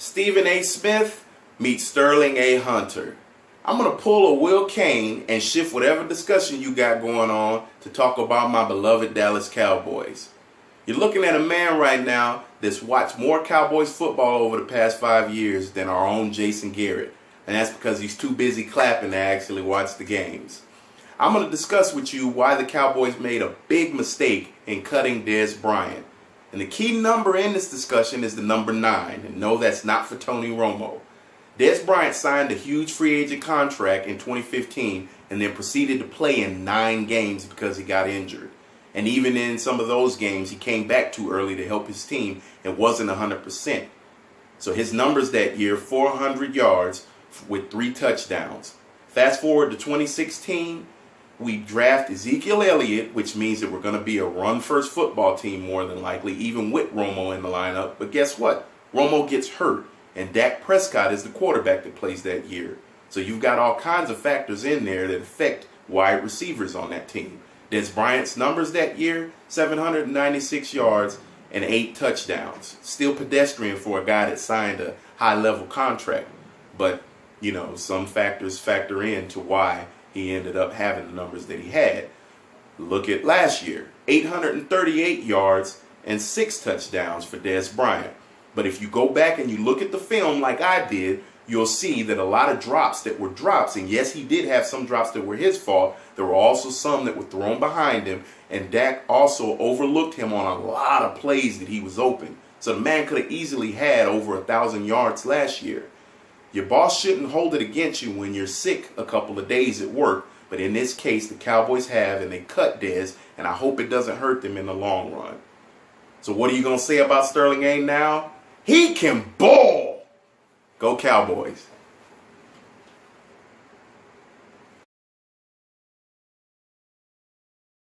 Stephen A. Smith meets Sterling A. Hunter. I'm going to pull a Will Kane and shift whatever discussion you got going on to talk about my beloved Dallas Cowboys. You're looking at a man right now that's watched more Cowboys football over the past 5 years than our own Jason Garrett. And that's because he's too busy clapping to actually watch the games. I'm going to discuss with you why the Cowboys made a big mistake in cutting Dez Bryant. And the key number in this discussion is the number 9. And no, that's not for Tony Romo. Dez Bryant signed a huge free agent contract in 2015 and then proceeded to play in 9 games because he got injured. And even in some of those games, he came back too early to help his team and wasn't 100%. So his numbers that year, 400 yards with 3 touchdowns. Fast forward to 2016, we draft Ezekiel Elliott, which means that we're going to be a run-first football team more than likely, even with Romo in the lineup. But guess what? Romo gets hurt, and Dak Prescott is the quarterback that plays that year. So you've got all kinds of factors in there that affect wide receivers on that team. Dez Bryant's numbers that year, 796 yards and 8 touchdowns. Still pedestrian for a guy that signed a high-level contract. But, you know, some factors factor into why he ended up having the numbers that he had. Look at last year, 838 yards and 6 touchdowns for Dez Bryant. But if you go back and you look at the film like I did, you'll see that a lot of drops that were drops, and yes, he did have some drops that were his fault. There were also some that were thrown behind him, and Dak also overlooked him on a lot of plays that he was open. So the man could have easily had over 1,000 yards last year. Your boss shouldn't hold it against you when you're sick a couple of days at work, but in this case, the Cowboys have, and they cut Dez, and I hope it doesn't hurt them in the long run. So what are you going to say about Sterling A now? He can ball! Go Cowboys.